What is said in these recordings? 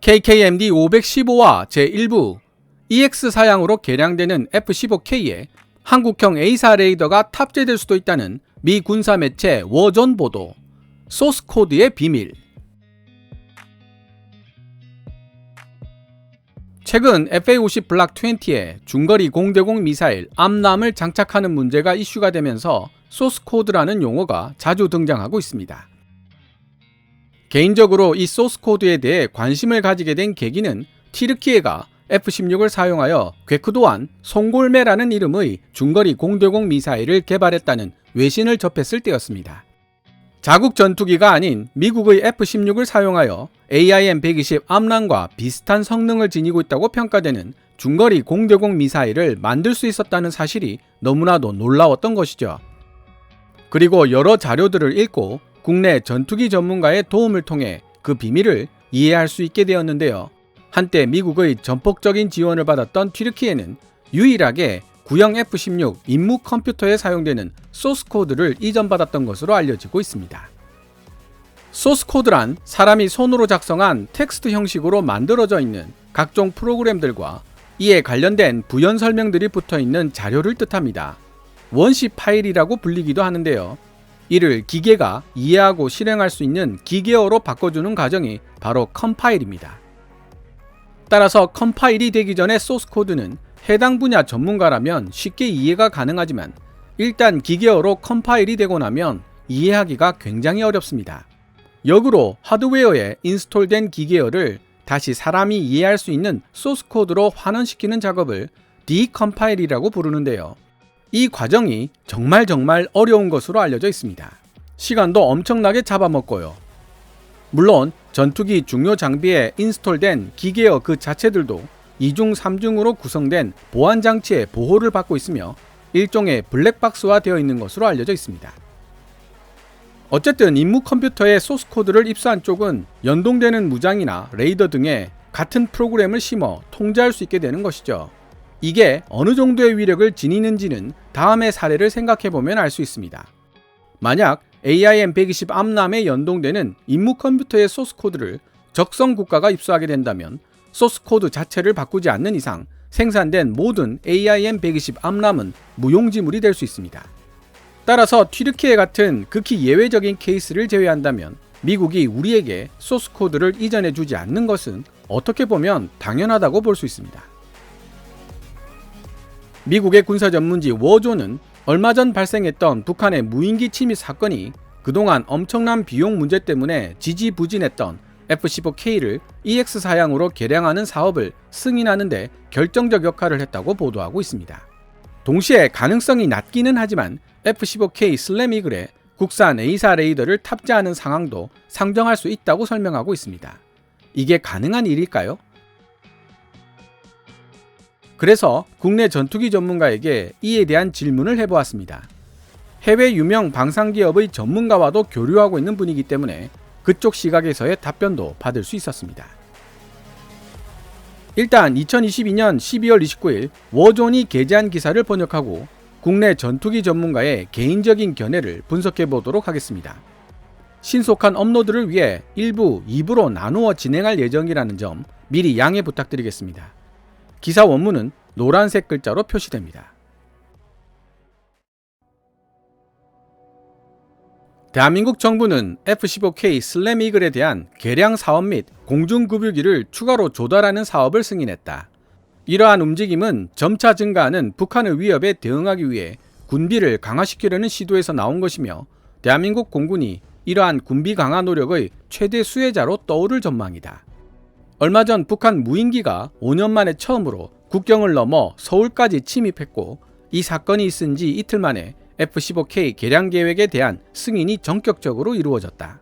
KKMD 515와 제1부 EX 사양으로 개량되는 F-15K에 한국형 A사 레이더가 탑재될 수도 있다는 미 군사 매체 워존 보도, 소스코드의 비밀. 최근 FA-50 블락 20에 중거리 공대공 미사일 암람을 장착하는 문제가 이슈가 되면서 소스코드라는 용어가 자주 등장하고 있습니다. 개인적으로 이 소스코드에 대해 관심을 가지게 된 계기는 튀르키예가 F-16을 사용하여 궤크도안 송골매라는 이름의 중거리 공대공 미사일을 개발했다는 외신을 접했을 때였습니다. 자국 전투기가 아닌 미국의 F-16을 사용하여 AIM-120 암람과 비슷한 성능을 지니고 있다고 평가되는 중거리 공대공 미사일을 만들 수 있었다는 사실이 너무나도 놀라웠던 것이죠. 그리고 여러 자료들을 읽고 국내 전투기 전문가의 도움을 통해 그 비밀을 이해할 수 있게 되었는데요. 한때 미국의 전폭적인 지원을 받았던 튀르키예는 유일하게 구형 F-16 임무 컴퓨터에 사용되는 소스코드를 이전받았던 것으로 알려지고 있습니다. 소스코드란 사람이 손으로 작성한 텍스트 형식으로 만들어져 있는 각종 프로그램들과 이에 관련된 부연 설명들이 붙어있는 자료를 뜻합니다. 원시 파일이라고 불리기도 하는데요. 이를 기계가 이해하고 실행할 수 있는 기계어로 바꿔주는 과정이 바로 컴파일입니다. 따라서 컴파일이 되기 전에 소스코드는 해당 분야 전문가라면 쉽게 이해가 가능하지만 일단 기계어로 컴파일이 되고 나면 이해하기가 굉장히 어렵습니다. 역으로 하드웨어에 인스톨된 기계어를 다시 사람이 이해할 수 있는 소스코드로 환원시키는 작업을 디컴파일이라고 부르는데요. 이 과정이 정말 어려운 것으로 알려져 있습니다. 시간도 엄청나게 잡아먹고요. 물론 전투기 중요 장비에 인스톨된 기계어 그 자체들도 2중 3중으로 구성된 보안 장치의 보호를 받고 있으며 일종의 블랙박스화 되어 있는 것으로 알려져 있습니다. 어쨌든 임무 컴퓨터에 소스코드를 입수한 쪽은 연동되는 무장이나 레이더 등에 같은 프로그램을 심어 통제할 수 있게 되는 것이죠. 이게 어느 정도의 위력을 지니는지는 다음의 사례를 생각해보면 알 수 있습니다. 만약 AIM-120 암람에 연동되는 임무 컴퓨터의 소스코드를 적성 국가가 입수하게 된다면 소스코드 자체를 바꾸지 않는 이상 생산된 모든 AIM-120 암람은 무용지물이 될 수 있습니다. 따라서 튀르키예 같은 극히 예외적인 케이스를 제외한다면 미국이 우리에게 소스코드를 이전해주지 않는 것은 어떻게 보면 당연하다고 볼 수 있습니다. 미국의 군사 전문지 워존은 얼마 전 발생했던 북한의 무인기 침입 사건이 그동안 엄청난 비용 문제 때문에 지지부진했던 F-15K를 EX 사양으로 개량하는 사업을 승인하는 데 결정적 역할을 했다고 보도하고 있습니다. 동시에 가능성이 낮기는 하지만 F-15K 슬램 이글에 국산 A사 레이더를 탑재하는 상황도 상정할 수 있다고 설명하고 있습니다. 이게 가능한 일일까요? 그래서 국내 전투기 전문가에게 이에 대한 질문을 해보았습니다. 해외 유명 방산기업의 전문가와도 교류하고 있는 분이기 때문에 그쪽 시각에서의 답변도 받을 수 있었습니다. 일단 2022년 12월 29일 워존이 게재한 기사를 번역하고 국내 전투기 전문가의 개인적인 견해를 분석해 보도록 하겠습니다. 신속한 업로드를 위해 1부, 2부로 나누어 진행할 예정이라는 점 미리 양해 부탁드리겠습니다. 기사 원문은 노란색 글자로 표시됩니다. 대한민국 정부는 F-15K 슬램 이글에 대한 개량 사업 및 공중급유기를 추가로 조달하는 사업을 승인했다. 이러한 움직임은 점차 증가하는 북한의 위협에 대응하기 위해 군비를 강화시키려는 시도에서 나온 것이며 대한민국 공군이 이러한 군비 강화 노력의 최대 수혜자로 떠오를 전망이다. 얼마 전 북한 무인기가 5년 만에 처음으로 국경을 넘어 서울까지 침입했고 이 사건이 있은 지 이틀 만에 F-15K 개량 계획에 대한 승인이 전격적으로 이루어졌다.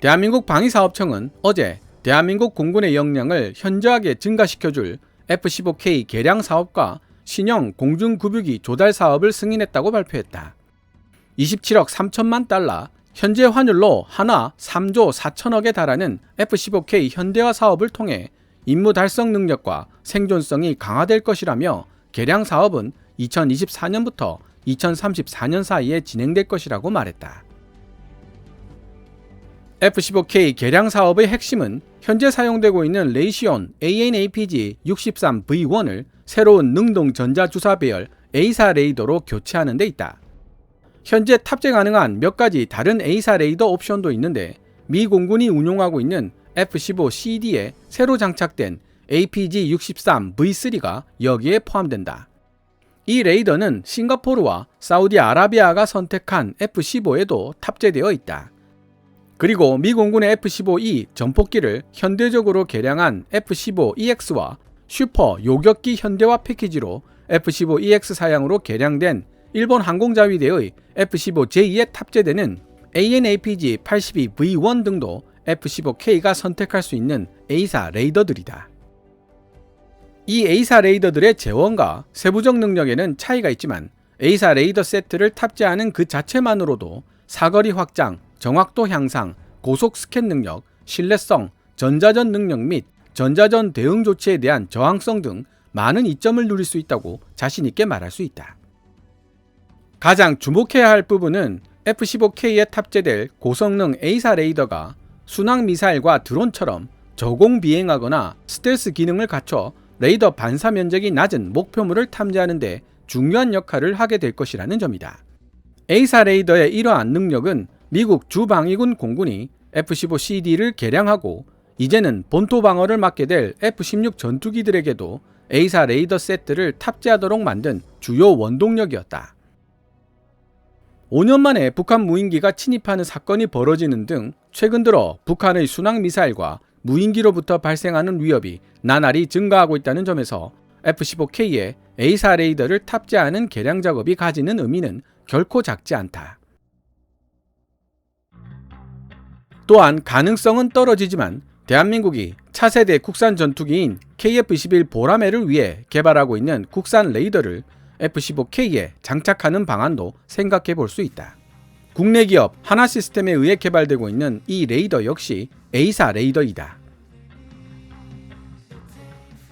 대한민국 방위사업청은 어제 대한민국 공군의 역량을 현저하게 증가시켜줄 F-15K 개량 사업과 신형 공중급유기 조달 사업을 승인했다고 발표했다. 27억 3천만 달러, 현재 환율로 하나 3조 4천억에 달하는 F-15K 현대화 사업을 통해 임무 달성 능력과 생존성이 강화될 것이라며 개량 사업은 2024년부터 2034년 사이에 진행될 것이라고 말했다. F-15K 개량 사업의 핵심은 현재 사용되고 있는 레이시온 AN/APG-63V1을 새로운 능동 전자 주사 배열 A사 레이더로 교체하는 데 있다. 현재 탑재 가능한 몇 가지 다른 A사 레이더 옵션도 있는데 미 공군이 운용하고 있는 F-15CD에 새로 장착된 APG-63V3가 여기에 포함된다. 이 레이더는 싱가포르와 사우디아라비아가 선택한 F-15에도 탑재되어 있다. 그리고 미 공군의 F-15E 전폭기를 현대적으로 개량한 F-15EX와 슈퍼 요격기 현대화 패키지로 F-15EX 사양으로 개량된 일본 항공자위대의 F-15J에 탑재되는 AN/APG-82V1 등도 F-15K가 선택할 수 있는 A사 레이더들이다. 이 A사 레이더들의 재원과 세부적 능력에는 차이가 있지만 A사 레이더 세트를 탑재하는 그 자체만으로도 사거리 확장, 정확도 향상, 고속 스캔 능력, 신뢰성, 전자전 능력 및 전자전 대응 조치에 대한 저항성 등 많은 이점을 누릴 수 있다고 자신있게 말할 수 있다. 가장 주목해야 할 부분은 F-15K에 탑재될 고성능 A사 레이더가 순항 미사일과 드론처럼 저공 비행하거나 스텔스 기능을 갖춰 레이더 반사 면적이 낮은 목표물을 탐지하는 데 중요한 역할을 하게 될 것이라는 점이다. A사 레이더의 이러한 능력은 미국 주방위군 공군이 F-15CD를 개량하고 이제는 본토 방어를 맡게 될 F-16 전투기들에게도 A사 레이더 세트를 탑재하도록 만든 주요 원동력이었다. 5년 만에 북한 무인기가 침입하는 사건이 벌어지는 등 최근 들어 북한의 순항미사일과 무인기로부터 발생하는 위협이 나날이 증가하고 있다는 점에서 F-15K에 A사 레이더를 탑재하는 개량 작업이 가지는 의미는 결코 작지 않다. 또한 가능성은 떨어지지만 대한민국이 차세대 국산 전투기인 KF-21 보라매를 위해 개발하고 있는 국산 레이더를 F-15K에 장착하는 방안도 생각해 볼 수 있다. 국내 기업 하나시스템에 의해 개발되고 있는 이 레이더 역시 A사 레이더이다.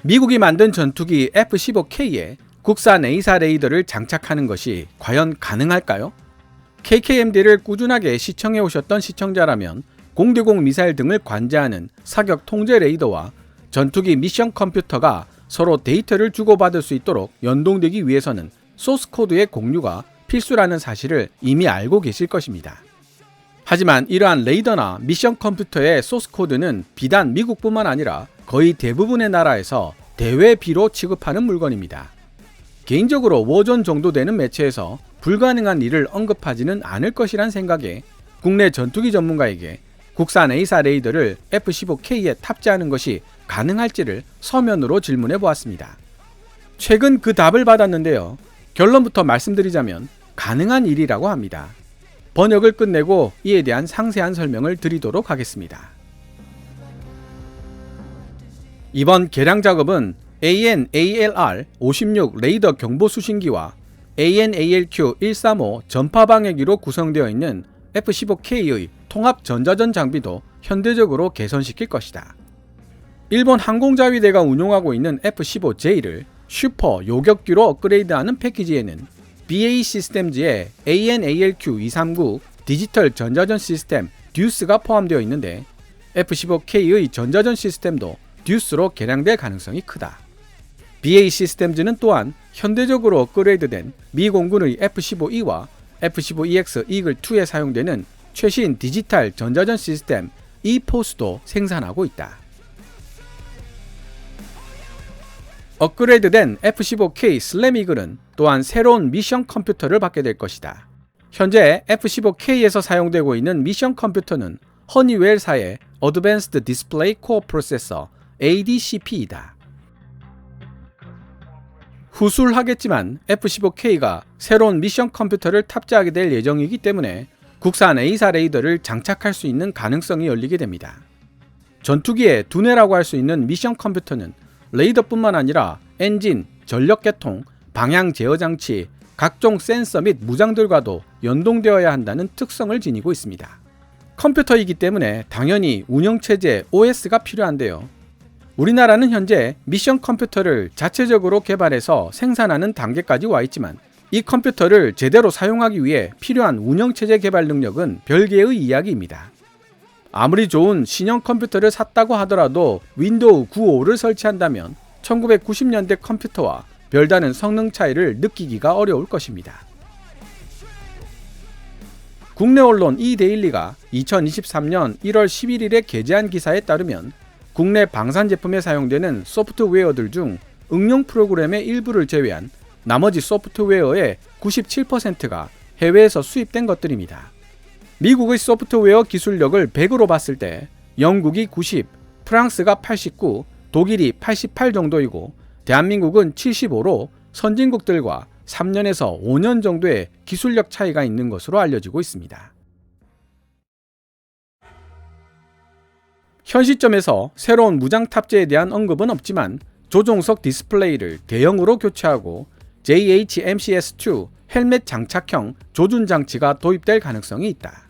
미국이 만든 전투기 F-15K에 국산 A사 레이더를 장착하는 것이 과연 가능할까요? KKMD를 꾸준하게 시청해 오셨던 시청자라면 공대공 미사일 등을 관제하는 사격 통제 레이더와 전투기 미션 컴퓨터가 서로 데이터를 주고받을 수 있도록 연동되기 위해서는 소스코드의 공유가 필수라는 사실을 이미 알고 계실 것입니다. 하지만 이러한 레이더나 미션 컴퓨터의 소스코드는 비단 미국뿐만 아니라 거의 대부분의 나라에서 대외비로 취급하는 물건입니다. 개인적으로 워존 정도 되는 매체에서 불가능한 일을 언급하지는 않을 것이란 생각에 국내 전투기 전문가에게 국산 A사 레이더를 F-15K에 탑재하는 것이 가능할지를 서면으로 질문해 보았습니다. 최근 그 답을 받았는데요. 결론부터 말씀드리자면 가능한 일이라고 합니다. 번역을 끝내고 이에 대한 상세한 설명을 드리도록 하겠습니다. 이번 개량 작업은 AN/ALR-56 레이더 경보 수신기와 AN/ALQ-135 전파 방해기로 구성되어 있는 F-15K의 통합 전자전 장비도 현대적으로 개선시킬 것이다. 일본 항공자위대가 운용하고 있는 F-15J를 슈퍼 요격기로 업그레이드하는 패키지에는 BAE 시스템즈의 AN/ALQ-239 디지털 전자전 시스템 듀스가 포함되어 있는데 F-15K의 전자전 시스템도 듀스로 개량될 가능성이 크다. BAE 시스템즈는 또한 현대적으로 업그레이드된 미 공군의 F-15E와 F-15EX 이글2에 사용되는 최신 디지털 전자전 시스템 e포스도 생산하고 있다. 업그레이드된 F-15K 슬램 이글은 또한 새로운 미션 컴퓨터를 받게 될 것이다. 현재 F-15K에서 사용되고 있는 미션 컴퓨터는 허니웰사의 Advanced Display Core Processor ADCP이다. 후술하겠지만 F-15K가 새로운 미션 컴퓨터를 탑재하게 될 예정이기 때문에 국산 A사 레이더를 장착할 수 있는 가능성이 열리게 됩니다. 전투기의 두뇌라고 할 수 있는 미션 컴퓨터는 레이더뿐만 아니라 엔진, 전력계통, 방향 제어 장치, 각종 센서 및 무장들과도 연동되어야 한다는 특성을 지니고 있습니다. 컴퓨터이기 때문에 당연히 운영체제 OS가 필요한데요. 우리나라는 현재 미션 컴퓨터를 자체적으로 개발해서 생산하는 단계까지 와 있지만 이 컴퓨터를 제대로 사용하기 위해 필요한 운영체제 개발 능력은 별개의 이야기입니다. 아무리 좋은 신형 컴퓨터를 샀다고 하더라도 윈도우 95를 설치한다면 1990년대 컴퓨터와 별다른 성능 차이를 느끼기가 어려울 것입니다. 국내 언론 이데일리가 2023년 1월 11일에 게재한 기사에 따르면 국내 방산 제품에 사용되는 소프트웨어들 중 응용 프로그램의 일부를 제외한 나머지 소프트웨어의 97%가 해외에서 수입된 것들입니다. 미국의 소프트웨어 기술력을 100으로 봤을 때 영국이 90, 프랑스가 89, 독일이 88 정도이고 대한민국은 75로 선진국들과 3년에서 5년 정도의 기술력 차이가 있는 것으로 알려지고 있습니다. 현 시점에서 새로운 무장 탑재에 대한 언급은 없지만 조종석 디스플레이를 대형으로 교체하고 JHMCS-2 헬멧 장착형 조준 장치가 도입될 가능성이 있다.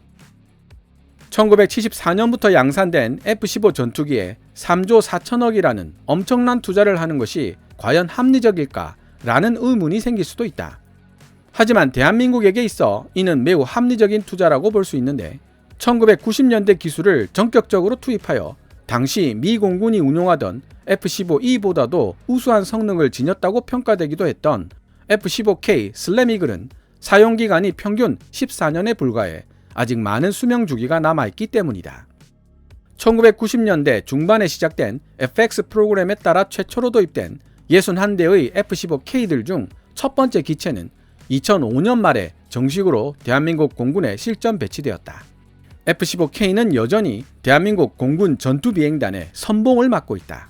1974년부터 양산된 F-15 전투기에 3조 4천억이라는 엄청난 투자를 하는 것이 과연 합리적일까? 라는 의문이 생길 수도 있다. 하지만 대한민국에게 있어 이는 매우 합리적인 투자라고 볼 수 있는데 1990년대 기술을 전격적으로 투입하여 당시 미 공군이 운용하던 F-15E보다도 우수한 성능을 지녔다고 평가되기도 했던 F-15K 슬램이글은 사용기간이 평균 14년에 불과해 아직 많은 수명 주기가 남아있기 때문이다. 1990년대 중반에 시작된 FX 프로그램에 따라 최초로 도입된 61대의 F-15K들 중 첫 번째 기체는 2005년 말에 정식으로 대한민국 공군에 실전 배치되었다. F-15K는 여전히 대한민국 공군 전투비행단의 선봉을 맡고 있다.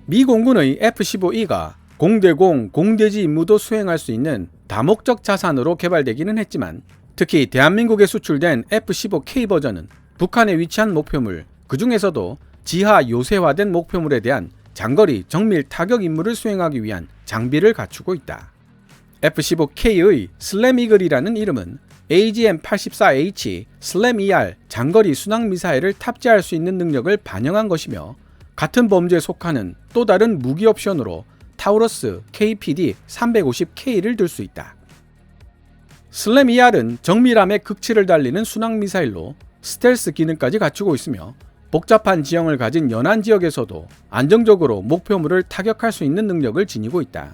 미 공군의 F-15E가 공대공, 공대지 임무도 수행할 수 있는 다목적 자산으로 개발되기는 했지만 특히 대한민국에 수출된 F-15K 버전은 북한에 위치한 목표물, 그 중에서도 지하 요새화된 목표물에 대한 장거리 정밀 타격 임무를 수행하기 위한 장비를 갖추고 있다. F-15K의 슬램이글이라는 이름은 AGM-84H 슬램-ER 장거리 순항 미사일을 탑재할 수 있는 능력을 반영한 것이며 같은 범주에 속하는 또 다른 무기 옵션으로 타우러스 KPD-350K를 들 수 있다. 슬램-ER은 정밀함의 극치를 달리는 순항 미사일로 스텔스 기능까지 갖추고 있으며 복잡한 지형을 가진 연안 지역에서도 안정적으로 목표물을 타격할 수 있는 능력을 지니고 있다.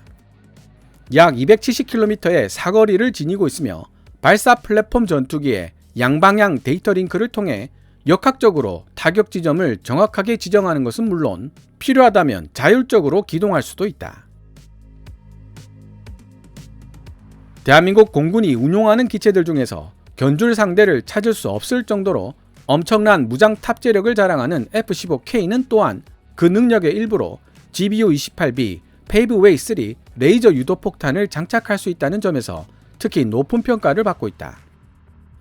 약 270km의 사거리를 지니고 있으며 발사 플랫폼 전투기의 양방향 데이터 링크를 통해 역학적으로 타격 지점을 정확하게 지정하는 것은 물론 필요하다면 자율적으로 기동할 수도 있다. 대한민국 공군이 운용하는 기체들 중에서 견줄 상대를 찾을 수 없을 정도로 엄청난 무장 탑재력을 자랑하는 F-15K는 또한 그 능력의 일부로 GBU-28B 페이브웨이 3 레이저 유도폭탄을 장착할 수 있다는 점에서 특히 높은 평가를 받고 있다.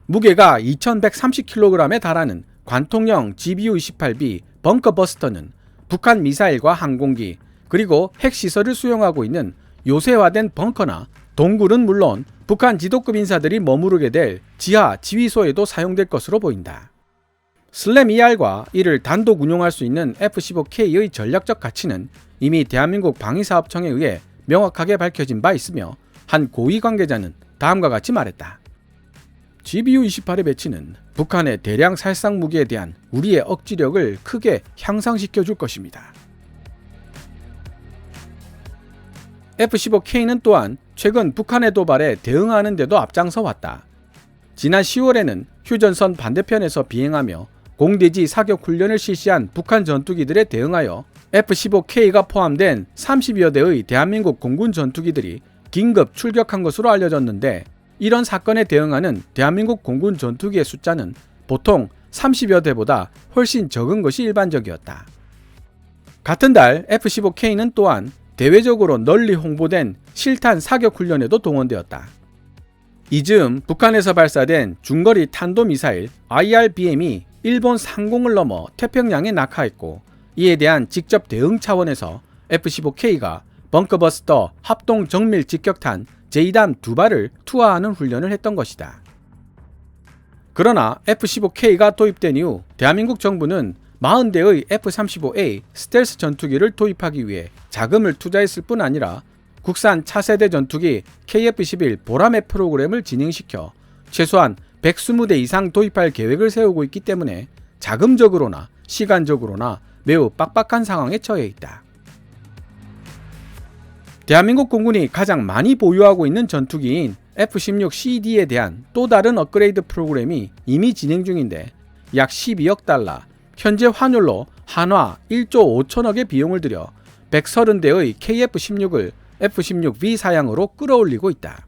무게가 2130kg에 달하는 관통형 GBU-28B 벙커버스터는 북한 미사일과 항공기 그리고 핵시설을 수용하고 있는 요새화된 벙커나 동굴은 물론 북한 지도급 인사들이 머무르게 될 지하 지휘소에도 사용될 것으로 보인다. 슬램-ER과 이를 단독 운용할 수 있는 F-15K의 전략적 가치는 이미 대한민국 방위사업청에 의해 명확하게 밝혀진 바 있으며 한 고위 관계자는 다음과 같이 말했다. GBU-28의 배치는 북한의 대량 살상 무기에 대한 우리의 억지력을 크게 향상시켜 줄 것입니다. F-15K는 또한 최근 북한의 도발에 대응하는 데도 앞장서 왔다. 지난 10월에는 휴전선 반대편에서 비행하며 공대지 사격 훈련을 실시한 북한 전투기들에 대응하여 F-15K가 포함된 30여 대의 대한민국 공군 전투기들이 긴급 출격한 것으로 알려졌는데 이런 사건에 대응하는 대한민국 공군 전투기의 숫자는 보통 30여 대보다 훨씬 적은 것이 일반적이었다. 같은 달 F-15K는 또한 대외적으로 널리 홍보된 실탄 사격 훈련에도 동원되었다. 이 즈음 북한에서 발사된 중거리 탄도미사일 IRBM이 일본 상공을 넘어 태평양에 낙하했고 이에 대한 직접 대응 차원에서 F-15K가 벙커버스터 합동 정밀 직격탄 제이담 2발을 투하하는 훈련을 했던 것이다. 그러나 F-15K가 도입된 이후 대한민국 정부는 40대의 F-35A 스텔스 전투기를 도입하기 위해 자금을 투자했을 뿐 아니라 국산 차세대 전투기 KF-11 보라매 프로그램을 진행시켜 최소한 120대 이상 도입할 계획을 세우고 있기 때문에 자금적으로나 시간적으로나 매우 빡빡한 상황에 처해 있다. 대한민국 공군이 가장 많이 보유하고 있는 전투기인 F-16CD에 대한 또 다른 업그레이드 프로그램이 이미 진행 중인데 약 12억 달러, 현재 환율로 한화 1조 5천억의 비용을 들여 130대의 KF-16을 F-16V 사양으로 끌어올리고 있다.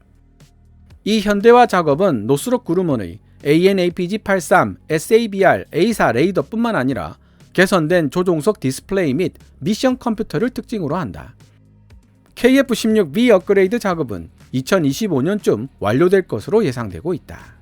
이 현대화 작업은 노스록 그루먼의 AN/APG-83 SABR A4 레이더뿐만 아니라 개선된 조종석 디스플레이 및 미션 컴퓨터를 특징으로 한다. KF-16V 업그레이드 작업은 2025년쯤 완료될 것으로 예상되고 있다.